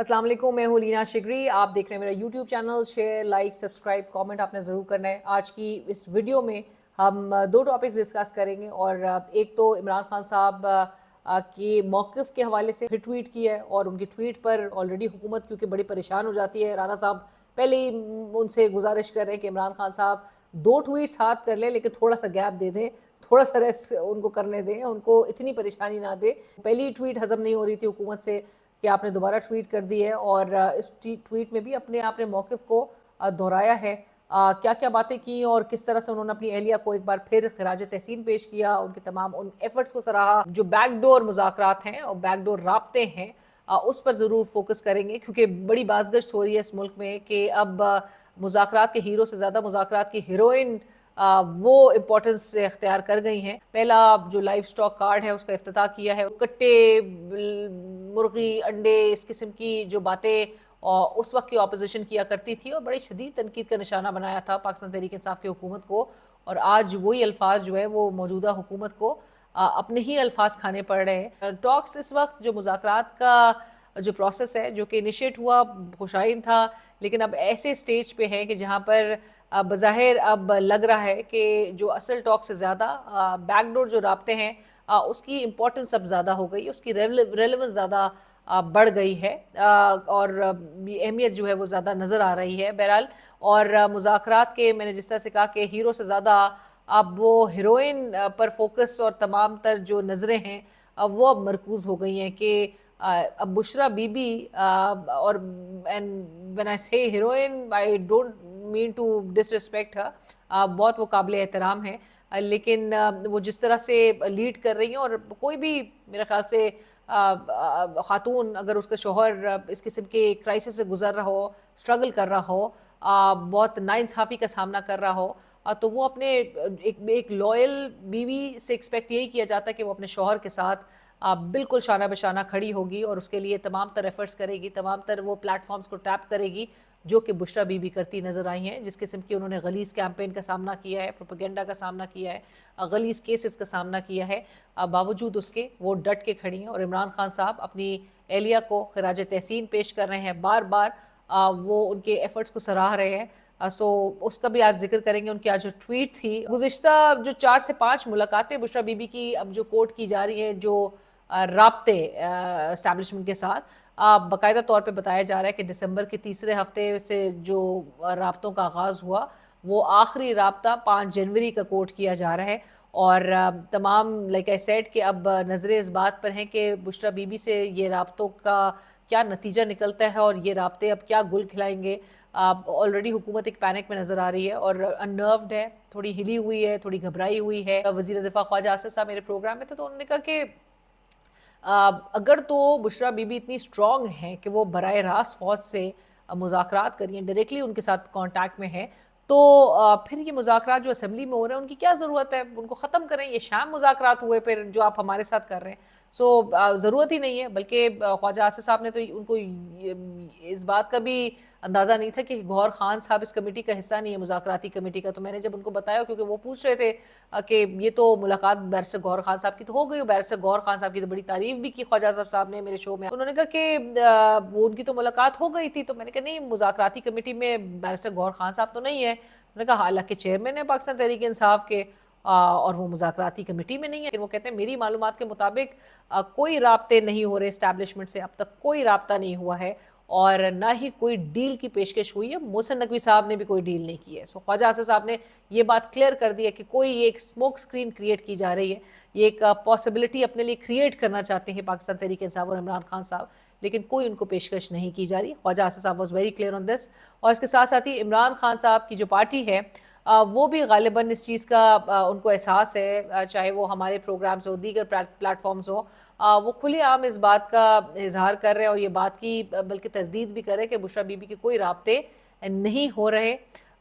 अस्सलाम वालेकुम, मैं हूँ लीना शिगरी। आप देख रहे हैं मेरा YouTube channel. Share, like, subscribe, comment आपने ज़रूर करना है। आज की इस वीडियो में हम दो टॉपिक्स डिस्कस करेंगे और एक तो इमरान खान साहब के मौक़िफ़ के हवाले से फिर ट्वीट किया है और उनकी ट्वीट पर ऑलरेडी हुकूमत क्योंकि बड़ी परेशान हो जाती है। राना साहब पहले ही उनसे गुजारिश कर रहे हैं कि इमरान खान साहब 2 ट्वीट्स साथ कर लें, लेकिन थोड़ा सा गैप दे दें, थोड़ा सा रेस्ट उनको करने दें, उनको इतनी परेशानी ना दें। पहली ट्वीट हज़म नहीं हो रही थी हुकूमत से कि आपने दोबारा ट्वीट कर दी है और इस ट्वीट में भी आपने मौक़िफ़ को दोहराया है। क्या क्या बातें की और किस तरह से उन्होंने अपनी एहलिया को एक बार फिर खिराज तहसीन पेश किया, उनके तमाम उन एफ़र्ट्स को सराहा। जो बैकडोर मुज़ाकरात हैं और बैकडोर राब्ते हैं, उस पर ज़रूर फोकस करेंगे क्योंकि बड़ी बाज़गश्त हो रही है इस मुल्क में कि अब मुज़ाकरात के हीरो से ज़्यादा मुज़ाकरात की हीरोइन वो इम्पोर्टेंस इख्तियार कर गई हैं। पहला जो लाइव स्टॉक कार्ड है उसका इफ्तिताह किया है। कट्टे, मुर्गी, अंडे, इस किस्म की जो बातें उस वक्त की अपोजिशन किया करती थी और बड़ी शदीद तनकीद का निशाना बनाया था पाकिस्तान तहरीक इंसाफ की हुकूमत को, और आज वही अल्फाज जो है वो मौजूदा हुकूमत को अपने ही अल्फाज खाने पड़ रहे हैं। टॉक्स इस वक्त जो मुज़ाकरात का जो प्रोसेस है जो कि इनिशिएट हुआ खुशाइन था, लेकिन अब ऐसे स्टेज पे है कि जहाँ पर बज़ाहिर अब लग रहा है कि जो असल टॉक से ज़्यादा बैकडोर जो राब्ते हैं उसकी इम्पोर्टेंस अब ज़्यादा हो गई, उसकी रेलेवेंस ज़्यादा बढ़ गई है और अहमियत जो है वो ज़्यादा नज़र आ रही है बहरहाल। और मुज़ाकरात के मैंने जिस तरह से कहा कि हीरो से ज़्यादा अब वो हीरोइन पर फोकस और तमाम तर जो नज़रें हैं अब वो अब मरकूज़ हो गई हैं कि अब बुशरा बीबी और and when I say heroine I don't mean to disrespect her, बहुत वो काबिल एहतराम है, लेकिन वो जिस तरह से लीड कर रही हैं और कोई भी मेरे ख्याल से खातून अगर उसका शोहर इस किस्म के क्राइसिस से गुजर रहा हो, स्ट्रगल कर रहा हो, बहुत नाइंसाफ़ी का सामना कर रहा हो, तो वो अपने एक लॉयल बीवी से एक्सपेक्ट यही किया जाता है कि वो अपने शोहर के साथ बिल्कुल शाना बशाना खड़ी होगी और उसके लिए तमाम तर एफर्ट्स करेगी, तमाम तर वो प्लेटफॉर्म्स को टैप करेगी जो कि बुशरा बीबी करती नज़र आई हैं। जिस किस्म की उन्होंने गलीज़ कैंपेन का सामना किया है, प्रोपेगेंडा का सामना किया है, गलीज़ केसेस का सामना किया है, बावजूद उसके वो डट के खड़ी हैं और इमरान खान साहब अपनी एहलिया को खिराज तहसीन पेश कर रहे हैं, बार बार वो उनके एफ़र्ट्स को सराह रहे हैं। सो उसका भी आज जिक्र करेंगे। उनकी आज जो ट्वीट थी, गुज़िश्ता जो 4 से 5 मुलाकातें बुशरा बीबी की अब जो कोट की जा रही हैं, जो राब्ते इस्टेब्लिशमेंट के साथ बाकायदा तौर पे बताया जा रहा है कि दिसंबर के तीसरे हफ्ते से जो राब्तों का आगाज़ हुआ वो आखिरी राब्ता 5 जनवरी का कोट किया जा रहा है और तमाम लाइक आई सेड कि अब नज़रें इस बात पर हैं कि बुशरा बीबी से ये राब्तों का क्या नतीजा निकलता है और ये राब्ते अब क्या गुल खिलाएंगे। ऑलरेडी हुकूमत एक पैनिक में नज़र आ रही है और अनर्व्ड है, थोड़ी हिली हुई है, थोड़ी घबराई हुई है। वज़ीर दिफा ख्वाजा आसिफ साहब मेरे प्रोग्राम में थे तो उन्होंने कहा कि अगर तो बुशरा बीबी इतनी स्ट्रॉन्ग हैं कि वो बराह रास्त फ़ौज से मुज़ाकरात करिए, डायरेक्टली उनके साथ कांटेक्ट में है, तो फिर ये मुज़ाकरात जो असेंबली में हो रहे हैं उनकी क्या ज़रूरत है, उनको ख़त्म करें। ये शाम मुज़ाकरात हुए फिर जो आप हमारे साथ कर रहे हैं, सो ज़रूरत ही नहीं है। बल्कि ख्वाजा आसिफ साहब ने तो उनको इस बात का भी अंदाज़ा नहीं था कि गौहर खान साहब इस कमेटी का हिस्सा नहीं है, मुज़ाकराती कमेटी का। तो मैंने जब उनको बताया, क्योंकि वो पूछ रहे थे कि ये तो मुलाकात बैरिस्टर गौहर खान साहब की तो हो गई, बैरिस्टर गौहर खान साहब की तो बड़ी तारीफ़ भी की ख्वाजा साहब ने मेरे शो में। उन्होंने कहा कि वो उनकी तो मुलाकात हो गई थी, तो मैंने कहा नहीं, मुज़ाकराती कमेटी में बैरिस्टर गौहर खान साहब तो नहीं है। उन्होंने कहा हालांकि चेयरमैन है पाकिस्तान तहरीक इंसाफ के और वो मुज़ाकराती कमेटी में नहीं है। वो कहते हैं मेरी मालूमात के मुताबिक कोई राब्ते नहीं हो रहे इस्टेब्लिशमेंट से, अब तक कोई राब्ता नहीं हुआ है और ना ही कोई डील की पेशकश हुई है। मोहसिन नकवी साहब ने भी कोई डील नहीं की है। सो ख्वाजा आसिफ साहब ने ये बात क्लियर कर दी है कि कोई एक स्मोक स्क्रीन क्रिएट की जा रही है, ये एक पॉसिबिलिटी अपने लिए क्रिएट करना चाहते हैं पाकिस्तान तहरीक इंसाफ और इमरान खान साहब, लेकिन कोई उनको पेशकश नहीं की जा रही। ख्वाजा आसिफ साहब was very clear on this. और इसके साथ साथ ही इमरान खान साहब की जो पार्टी है वो भी गालिबन इस चीज़ का उनको एहसास है, चाहे वो हमारे प्रोग्राम्स हो, दीगर प्लेटफॉर्म्स हो, वो खुलेआम इस बात का इजहार कर रहे हैं और ये बात की बल्कि तरदीद भी कर रहे हैं कि बुशरा बीबी के कोई राब्ते नहीं हो रहे।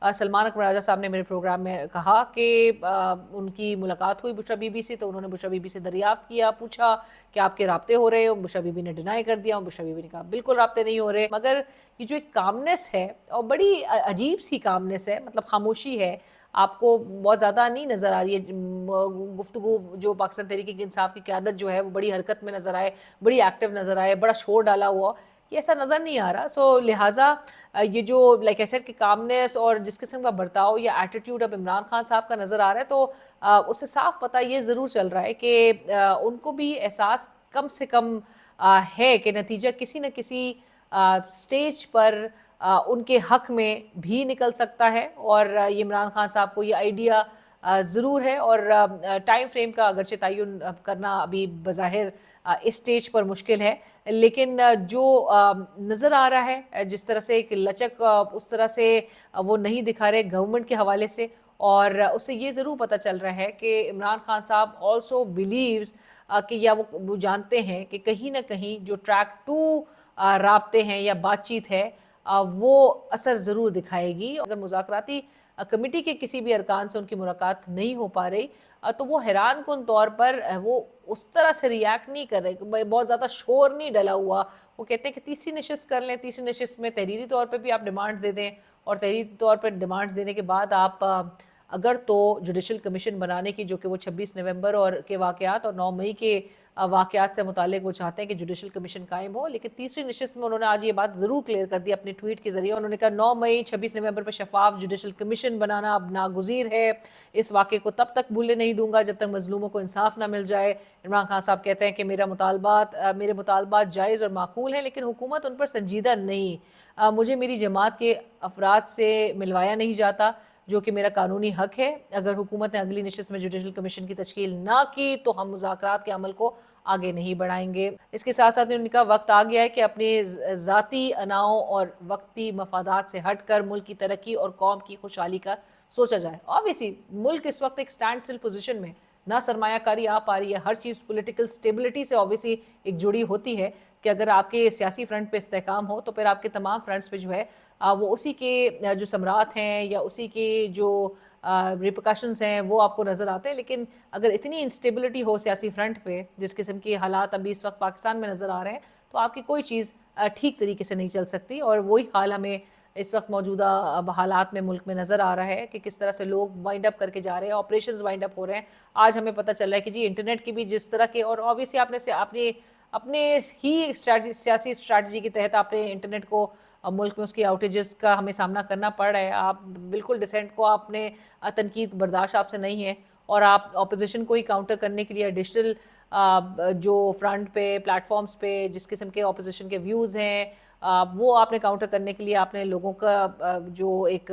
सलमान अकबर राजा साहब ने मेरे प्रोग्राम में कहा कि उनकी मुलाकात हुई बुशरा बीबी से, तो उन्होंने बुशरा बीबी से दरियाफ्त किया, पूछा कि आपके राब्ते हो रहे हो। बुशरा बीबी ने डिनाई कर दिया। बुशरा बीबी ने कहा बिल्कुल राब्ते नहीं हो रहे। मगर ये जो एक कामनेस है और बड़ी अजीब सी कामनेस है, मतलब खामोशी है, आपको बहुत ज़्यादा नहीं नज़र आ रही है गुफ्तगू। जो पाकिस्तान तहरीक इंसाफ की क़यादत जो है वो बड़ी हरकत में नज़र आए, बड़ी एक्टिव नज़र आए, बड़ा शोर डाला हुआ, ये ऐसा नज़र नहीं आ रहा। सो लिहाजा ये जो लाइक ऐसे कि कामनेस और जिस किस्म का बर्ताव या एटीट्यूड अब इमरान खान साहब का नज़र आ रहा है, तो उससे साफ पता ये ज़रूर चल रहा है कि उनको भी एहसास कम से कम है कि नतीजा किसी न किसी स्टेज पर उनके हक में भी निकल सकता है। और ये इमरान खान साहब को ये आइडिया ज़रूर है, और टाइम फ्रेम का अगरचे तयन करना अभी बज़ाहिर इस स्टेज पर मुश्किल है, लेकिन जो नज़र आ रहा है जिस तरह से एक लचक उस तरह से वो नहीं दिखा रहे गवर्नमेंट के हवाले से, और उससे ये ज़रूर पता चल रहा है कि इमरान खान साहब ऑल्सो बिलीव्स कि या वो जानते हैं कि कहीं ना कहीं जो ट्रैक 2 राब्ते हैं या बातचीत है वो असर ज़रूर दिखाएगी। अगर मुज़ाकराती कमेटी के किसी भी अरकान से उनकी मुलाकात नहीं हो पा रही तो वो हैरान कुन तौर पर वो उस तरह से रिएक्ट नहीं कर रहे, बहुत ज़्यादा शोर नहीं डला हुआ। वो कहते हैं कि तीसरी नशिस्त कर लें, तीसरी नशिस्त में तहरीरी तौर पे भी आप डिमांड दे दें, और तहरीरी तौर पर डिमांड्स देने के बाद आप अगर तो जुडिशल कमीशन बनाने की, जो कि वो 26 नवंबर और के वाक़यात और 9 मई के वाक़यात से मुतालिक वो चाहते हैं कि जुडिशल कमीशन कायम हो। लेकिन तीसरी नशिस्त में उन्होंने आज ये बात ज़रूर क्लियर कर दी अपने ट्वीट के ज़रिए। उन्होंने कहा 9 मई 26 नवंबर पर शफाफ जुडिशल कमीशन बनाना अब नागुज़ीर है। इस वाक़े को तब तक भूलने नहीं दूंगा जब तक मजलूमों को इंसाफ ना मिल जाए। इमरान खान साहब कहते हैं कि मेरे मुतालबात जायज़ और माकूल हैं, लेकिन हुकूमत उन पर संजीदा नहीं। मुझे मेरी जमात के अफराद से मिलवाया नहीं जाता, जो कि मेरा कानूनी हक है। अगर हुकूमत ने अगली नशिस्त में जुडिशल कमीशन की तश्कील ना की तो हम मुज़ाकरात के अमल को आगे नहीं बढ़ाएंगे। इसके साथ साथ उनका वक्त आ गया है कि अपने ज़ाती अनाओं और वक्ती मफादात से हट कर मुल्क की तरक्की और कौम की खुशहाली का सोचा जाए। ऑब्वियसली मुल्क इस वक्त एक स्टैंड स्टिल पोजीशन में, ना सरमायाकारी आ पा रही है, हर चीज़ पॉलिटिकल स्टेबिलिटी से ऑब्वियसली एक जुड़ी होती है कि अगर आपके सियासी फ्रंट पे इस्तेहकाम हो तो फिर आपके तमाम फ्रंट्स पे जो है वो उसी के जो सम्राट हैं या उसी के जो रिपकशंस हैं वो आपको नज़र आते हैं। लेकिन अगर इतनी इंस्टेबिलिटी हो सियासी फ्रंट पे, जिस किस्म के हालात अभी इस वक्त पाकिस्तान में नज़र आ रहे हैं, तो आपकी कोई चीज़ ठीक तरीके से नहीं चल सकती। और वही हाल हमें इस वक्त मौजूदा हालात में मुल्क में नज़र आ रहा है कि किस तरह से लोग वाइंड अप करके जा रहे हैं, ऑपरेशंस वाइंड अप हो रहे हैं। आज हमें पता चल रहा है कि जी इंटरनेट की भी जिस तरह के, और ऑब्वियसली आपने अपने ही सियासी स्ट्रैटेजी के तहत आपने इंटरनेट को मुल्क में उसकी आउटेजेस का हमें सामना करना पड़ रहा है। आप बिल्कुल डिसेंट को आपने तनकीद बर्दाश्त आपसे नहीं है, और आप अपोजिशन को ही काउंटर करने के लिए डिजिटल जो फ्रंट पे प्लेटफॉर्म्स पे जिस किस्म के अपोजिशन के व्यूज़ हैं वो आपने काउंटर करने के लिए आपने लोगों का जो एक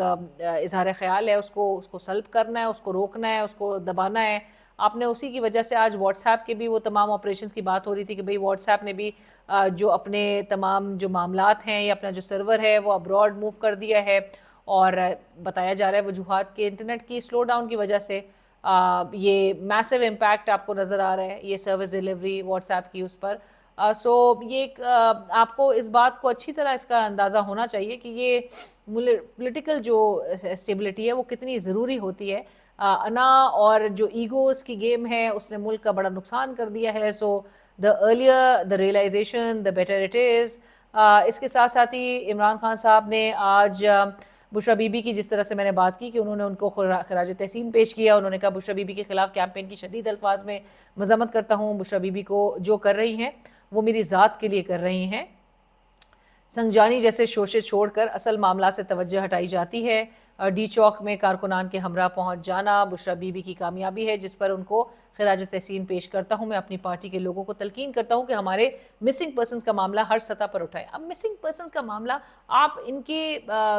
इजहार ख्याल है उसको सल्ब करना है, उसको रोकना है, उसको दबाना है। आपने उसी की वजह से आज व्हाट्सएप के भी वो तमाम ऑपरेशंस की बात हो रही थी कि भाई व्हाट्सएप ने भी जो अपने तमाम जो मामलात हैं या अपना जो सर्वर है वो अब्रॉड मूव कर दिया है, और बताया जा रहा है वजूहात के इंटरनेट की स्लो डाउन की वजह से ये मैसिव इम्पैक्ट आपको नज़र आ रहा है, ये सर्विस डिलीवरी व्हाट्सएप की उस पर। सो ये एक आपको इस बात को अच्छी तरह इसका अंदाज़ा होना चाहिए कि ये पॉलिटिकल जो स्टेबिलिटी है वो कितनी ज़रूरी होती है। अना और जो ईगोज़ की गेम है उसने मुल्क का बड़ा नुकसान कर दिया है। So the earlier the realization the better it is. इसके साथ साथ ही इमरान खान साहब ने आज बुशरा बीबी की, जिस तरह से मैंने बात की कि उन्होंने उनको खराज तहसीन पेश किया, उन्होंने कहा बुशरा बीबी के ख़िलाफ़ कैंपेन की शदीद अल्फाज में मज़म्मत करता हूँ। बुशरा बीबी को जो कर रही हैं वो मेरी ज़ात के लिए कर रही हैं। संगजानी जैसे शोशे छोड़कर असल मामला से तवज्जो हटाई जाती है। डी चौक में कारकुनान के हमरा पहुंच जाना बुशरा बीबी की कामयाबी है, जिस पर उनको खिराज तहसीन पेश करता हूं। मैं अपनी पार्टी के लोगों को तलकीन करता हूं कि हमारे मिसिंग पर्सनस का मामला हर सतह पर उठाएं। अब मिसिंग पर्सनस का मामला आप इनके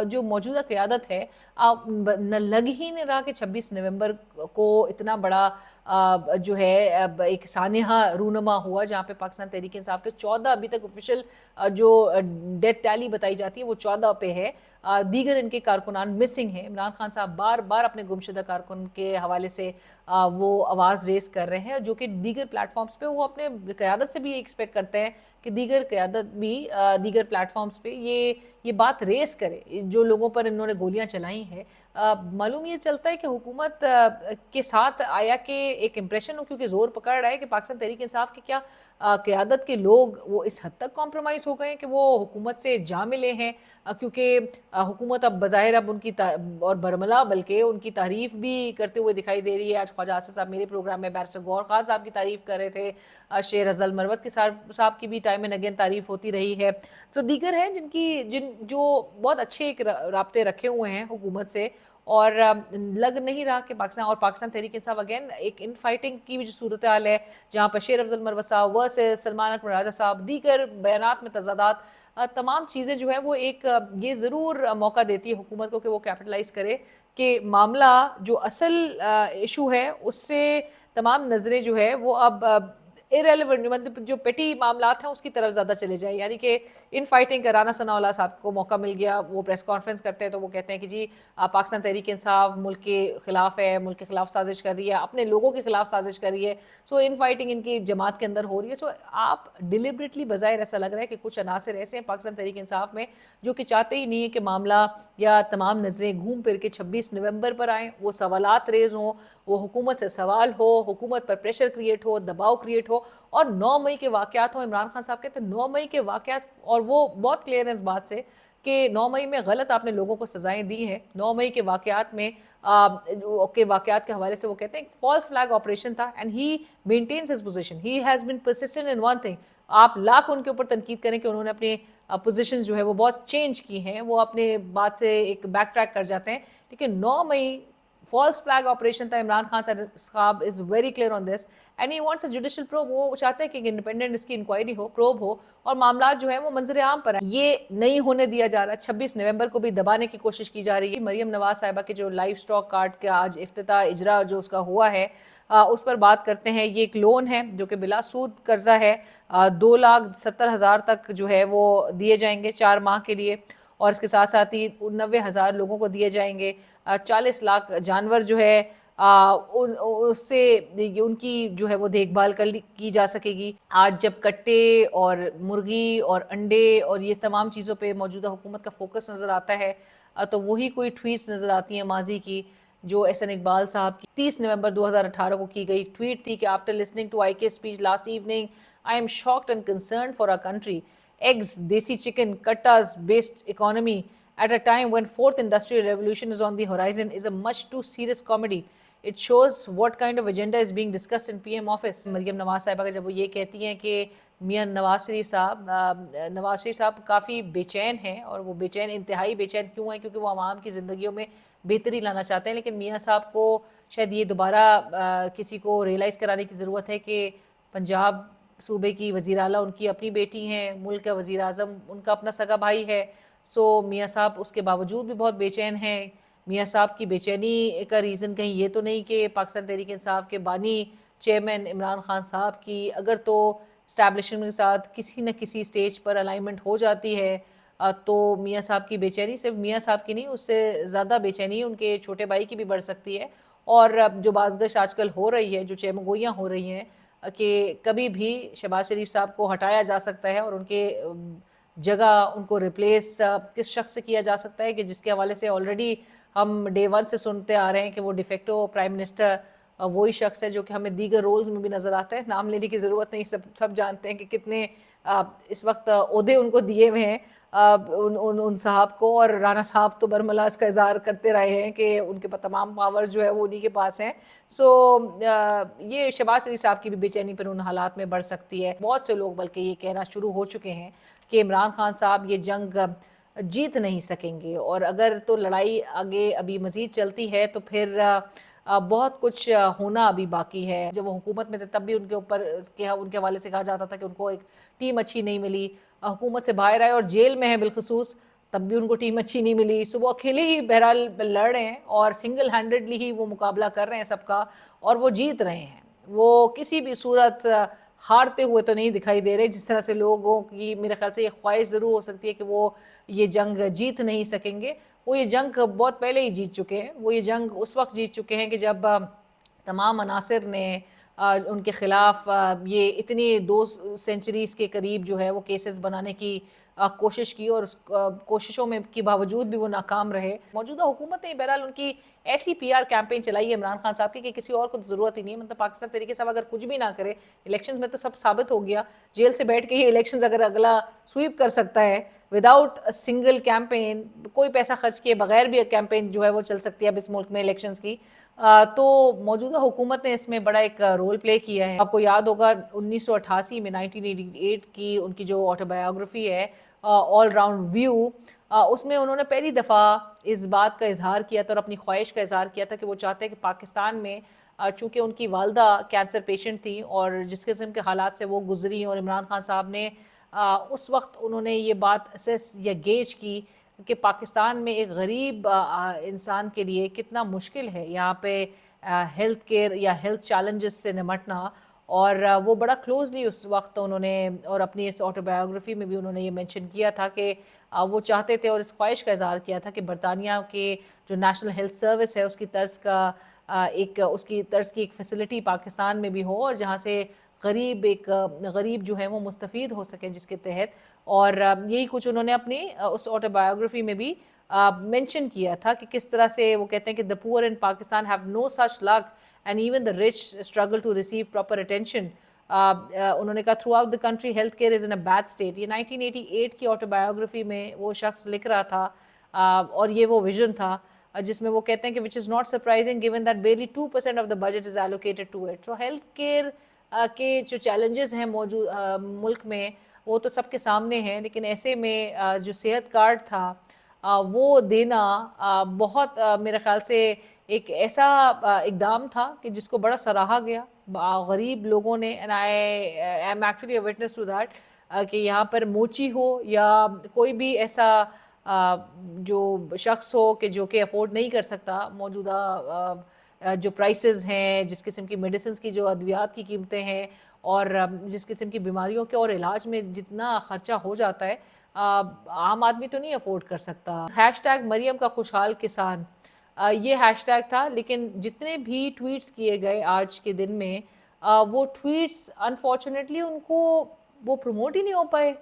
जो मौजूदा क़यादत है न लग ही नहीं रहा कि 26 नवंबर को इतना बड़ा जो है एक सानिहा रूनमा हुआ, जहाँ पे पाकिस्तान तहरीक इंसाफ के 14 अभी तक ऑफिशियल जो डेथ टैली बताई जाती है वो 14 पे है। दीगर इनके कारकुनान मिसिंग हैं। इमरान खान साहब बार बार अपने गुमशुदा कारकुन के हवाले से वो आवाज़ रेस कर रहे हैं, जो कि दीगर प्लेटफॉर्म्स पे वो अपने क़यादत से भी एक्सपेक्ट करते हैं कि दीगर क़यादत भी दीगर प्लेटफॉर्म्स पे ये बात रेस करे जो लोगों पर इन्होंने गोलियां चलाई हैं। मालूम ये चलता है कि हुकूमत के साथ आया कि एक इम्प्रेशन हो, क्योंकि ज़ोर पकड़ रहा है कि पाकिस्तान तहरीक इंसाफ के क्या क़यादत के लोग वो इस हद तक कॉम्प्रोमाइज़ हो गए हैं कि वो हुकूमत से जा मिले हैं, क्योंकि हुकूमत अब बज़ाहिर अब उनकी और बरमला बल्कि उनकी तारीफ़ भी करते हुए दिखाई दे रही है। आज ख्वाजा आसिफ साहब मेरे प्रोग्राम में बैरिस्टर गौहर खान साहब की तारीफ़ कर रहे थे, शेर अज़ल मरवत के साहब की भी टाइम एंड अगेन तारीफ़ होती रही है। तो दीगर हैं जो बहुत अच्छे एक राब्ते रखे हुए हैं हुकूमत से, और लग नहीं रहा कि पाकिस्तान तहरीक इंसाफ अगेन एक इन फाइटिंग की भी जो सूरत हाल है, जहाँ पर शेर अफजल मरवत साहब वर्सेस सलमान अकबर राजा साहब, दीगर बयानात में तजादात, तमाम चीज़ें जो है वो एक ये ज़रूर मौका देती है हुकूमत को कि वो कैपिटलाइज़ करे कि मामला जो असल इशू है उससे तमाम नज़रें जो है वो अब इरेलीवेंट, मतलब जो पेटी मामलात हैं उसकी तरफ ज़्यादा चले जाए। यानी कि इन फाइटिंग का राना सनाउल्लाह साहब को मौका मिल गया, वो प्रेस कॉन्फ्रेंस करते हैं तो वो कहते हैं कि जी पाकिस्तान तहरीक इंसाफ मुल्क के ख़िलाफ़ है, मुल्क के ख़िलाफ़ साजिश कर रही है, अपने लोगों के ख़िलाफ़ साजिश कर रही है। सो इन फाइटिंग इनकी जमात के अंदर हो रही है। सो आप डिलिबरेटली बज़ाहिर ऐसा लग रहा है कि कुछ अनासर ऐसे हैं पाकिस्तान तहरीक इंसाफ में जो कि चाहते ही नहीं है कि मामला या तमाम नज़रें घूम फिर के 26 नवंबर पर आएँ, वो सवालात रेज़ हों, वो हुकूमत से सवाल हो, हुकूमत पर प्रेशर क्रिएट हो, दबाव क्रिएट हो, और 9 मई के वाक़यात हों। इमरान खान साहब कहते हैं 9 मई के वाक़यात, और वो बहुत क्लियर है इस बात से कि 9 मई में गलत आपने लोगों को सज़ाएं दी हैं। 9 मई के वाक़यात में वाक़यात के हवाले से वो कहते हैं एक फॉल्स फ्लैग ऑपरेशन था, and he maintains his position, he has been persistent in one thing. आप लाख उनके ऊपर तनकीद करें कि उन्होंने अपने पोजीशंस जो है वो बहुत चेंज की हैं, वो अपने बात से एक बैक ट्रैक कर जाते हैं, लेकिन 9 मई फॉल्स फ्लैग ऑपरेशन था। इमरान खान साहब is very clear on this and he wants a judicial probe. वो चाहते हैं कि इंडिपेंडेंट इसकी इंक्वायरी हो, प्रोब हो, और मामला जो है वो मंजर आम पर है। ये नहीं होने दिया जा रहा। 26 नवंबर को भी दबाने की कोशिश की जा रही है। मरियम नवाज साहिबा के जो लाइफ स्टॉक कार्ड का आज इफ्तिताह इजरा जो उसका हुआ है, उस पर बात करते हैं। ये एक लोन है जो कि बिला सूद कर्जा है, 2,70,000 तक जो है वो दिए जाएंगे 4 माह के लिए, और इसके साथ साथ ही 90,000 लोगों को दिए जाएंगे। 40 लाख जानवर जो है उससे उनकी जो है वो देखभाल की जा सकेगी। आज जब कट्टे और मुर्गी और अंडे और ये तमाम चीज़ों पे मौजूदा हुकूमत का फोकस नज़र आता है, तो वही कोई ट्वीट्स नज़र आती हैं माजी की, जो एहसन इकबाल साहब की 30 नवंबर 2018 को की गई ट्वीट थी कि after listening to IK speech last evening I am shocked and concerned for our country. Eggs, desi chicken, kuttas based economy at a time when fourth industrial revolution is on the horizon is a much too serious comedy. It shows what kind of agenda is being discussed in PM office. Maryam Nawaz साहिबा का जब वो ये कहती हैं कि मियां नवाज शरीफ साहब काफ़ी बेचैन हैं, और वो बेचैन इंतहाई बेचैन क्यों हैं, क्योंकि वो आवाम की ज़िंदगियों में बेहतरी लाना चाहते हैं। लेकिन मियां साहब को शायद ये दोबारा किसी को रियलाइज़ कराने की ज़रूरत है कि पंजाब सूबे की वज़ीर आला उनकी अपनी बेटी हैं, मुल्क का वज़ीर आज़म उनका अपना सगा भाई है। सो मियाँ साहब उसके बावजूद भी बहुत बेचैन हैं। मियाँ साहब की बेचैनी का रीज़न कहीं ये तो नहीं कि पाकिस्तान तहरीक इंसाफ के बानी चेयरमैन इमरान खान साहब की अगर तो इस्टेब्लिशमेंट के साथ किसी न किसी स्टेज पर अलाइनमेंट हो जाती है, तो मियाँ साहब की बेचैनी सिर्फ मियाँ साहब की नहीं, उससे ज़्यादा बेचैनी उनके छोटे भाई की भी बढ़ सकती है। और जो बाज़गश आजकल हो रही है, जो चेमगोइयाँ हो रही हैं कि कभी भी शहबाज शरीफ साहब को हटाया जा सकता है और उनके जगह उनको रिप्लेस किस शख्स से किया जा सकता है, कि जिसके हवाले से ऑलरेडी हम डे 1 से सुनते आ रहे हैं कि वो डिफेक्टो प्राइम मिनिस्टर वही शख्स है जो कि हमें दीगर रोल्स में भी नज़र आता है। नाम लेने की ज़रूरत नहीं, सब जानते हैं कि कितने इस वक्त ओहदे उनको दिए हुए हैं उन साहब को, और राना साहब तो बरमला इसका इज़हार करते रहे हैं कि उनके पास तमाम पावर्स जो है वो उन्हीं के पास हैं। सो ये शहबाज शरीफ साहब की भी बेचैनी पर उन हालात में बढ़ सकती है। बहुत से लोग बल्कि ये कहना शुरू हो चुके हैं कि इमरान खान साहब ये जंग जीत नहीं सकेंगे, और अगर तो लड़ाई आगे अभी मज़ीद चलती है तो फिर बहुत कुछ होना अभी बाकी है। जब वो हुकूमत में थे तब भी उनके ऊपर उनके हवाले से कहा जाता था कि उनको एक टीम अच्छी नहीं मिली, हुकूमत से बाहर आए और जेल में है बिलखसूस, तब भी उनको टीम अच्छी नहीं मिली। सो वो अकेले ही बहरहाल लड़ रहे हैं और सिंगल हैंडेडली ही वो मुकाबला कर रहे हैं सबका, और वो जीत रहे हैं। वो किसी भी सूरत हारते हुए तो नहीं दिखाई दे रहे। जिस तरह से लोगों की मेरे ख्याल से ये ख्वाहिश ज़रूर हो सकती है कि वो ये जंग जीत नहीं सकेंगे, वो ये जंग बहुत पहले ही जीत चुके हैं। वो ये जंग उस वक्त जीत चुके हैं कि जब तमाम अनासर ने उनके ख़िलाफ़ ये इतनी 2 सेंचुरीज़ के करीब जो है वो केसेस बनाने की कोशिश की और उस कोशिशों में के बावजूद भी वो नाकाम रहे। मौजूदा हुकूमत ने बहरहाल उनकी ऐसी पीआर कैंपेन चलाई है इमरान खान साहब की कि किसी और को तो ज़रूरत ही नहीं है। मतलब पाकिस्तान तरीके से अगर कुछ भी ना करे, इलेक्शंस में तो सब साबित हो गया, जेल से बैठ के ही इलेक्शंस अगर अगला स्वीप कर सकता है विदाउट सिंगल कैंपेन, कोई पैसा खर्च किए बगैर भी कैंपेन जो है वो चल सकती है अब इस मुल्क में इलेक्शंस की। तो मौजूदा हुकूमत ने इसमें बड़ा एक रोल प्ले किया है। आपको याद होगा 1988 में 1988 की उनकी जो ऑटोबायोग्राफी है ऑल राउंड व्यू, उसमें उन्होंने पहली दफ़ा इस बात का इजहार किया था और अपनी ख्वाहिश का इजहार किया था कि वो चाहते हैं कि पाकिस्तान में चूँकि उनकी वालदा कैंसर पेशेंट थी और जिस किस्म के हालात से वो गुजरी, और इमरान खान साहब ने उस वक्त उन्होंने ये बात असेस या गेज की कि पाकिस्तान में एक गरीब इंसान के लिए कितना मुश्किल है यहाँ पे हेल्थ केयर या हेल्थ चैलेंजेस से निमटना। और वो बड़ा क्लोजली उस वक्त उन्होंने, और अपनी इस ऑटोबायोग्राफी में भी उन्होंने ये मेंशन किया था कि वो चाहते थे और इस ख्वाहिश का इजहार किया था कि बरतानिया के जो नेशनल हेल्थ सर्विस है उसकी तर्ज की एक फैसिलिटी पाकिस्तान में भी हो, और जहाँ से गरीब जो है वो मुस्तफ़ीद हो सके जिसके तहत। और यही कुछ उन्होंने अपनी उस ऑटोबायोग्राफी में भी मेंशन किया था कि किस तरह से वो कहते हैं कि the poor in Pakistan have no such luck and even the rich struggle to receive proper attention. उन्होंने कहा throughout the country health care is in a bad state. ये 1988 की ऑटोबायोग्राफी में वो शख्स लिख रहा था, और ये वो विजन था जिसमें वो कहते हैं कि which is not surprising given that barely 2% of the budget is allocated to it. So health care के जो चैलेंजेस हैं मौजूद मुल्क में वो तो सबके सामने हैं, लेकिन ऐसे में जो सेहत कार्ड था वो देना बहुत मेरे ख़्याल से एक ऐसा इक़दाम था कि जिसको बड़ा सराहा गया गरीब लोगों ने। And I am actually a witness to that कि यहाँ पर मोची हो या कोई भी ऐसा जो शख्स हो कि जो कि अफोर्ड नहीं कर सकता मौजूदा जो प्राइसेस हैं, जिस किस्म की मेडिसिन की जो अद्वियात की कीमतें हैं, और जिस किस्म की बीमारियों के और इलाज में जितना ख़र्चा हो जाता है आम आदमी तो नहीं अफोर्ड कर सकता। हैशटैग मरियम का खुशहाल किसान, ये हैशटैग था, लेकिन जितने भी ट्वीट्स किए गए आज के दिन में वो ट्वीट्स अनफॉर्चुनेटली उनको वो प्रमोट ही नहीं हो पाए।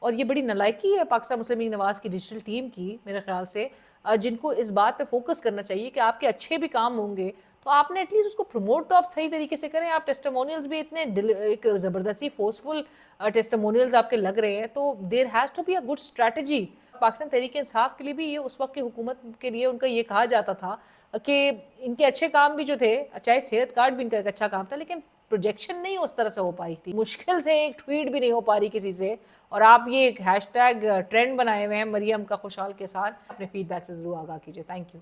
और ये बड़ी नालायकी है पाकिस्तान मुस्लिम लीग नवाज़ की डिजिटल टीम की मेरे ख्याल से, जिनको इस बात पे फोकस करना चाहिए कि आपके अच्छे भी काम होंगे तो आपने एटलीस्ट उसको प्रमोट तो आप सही तरीके से करें। आप टेस्टिमोनियल्स भी इतने एक ज़बरदस्ती फोर्सफुल टेस्टिमोनियल्स आपके लग रहे हैं, तो there has to be a good strategy. Pakistan Tehreek Insaf के लिए भी ये उस वक्त की हुकूमत के लिए उनका ये कहा जाता था कि इनके अच्छे काम भी जो थे, चाहे सेहत कार्ड भी इनका एक अच्छा काम था, लेकिन प्रोजेक्शन नहीं उस तरह से हो पाई थी। मुश्किल से एक ट्वीट भी नहीं हो पा रही किसी से, और आप ये एक हैशटैग ट्रेंड बनाए हुए हैं मरियम का खुशहाल के साथ। अपने फीडबैक से ज़रूर आगाह कीजिए। Thank you.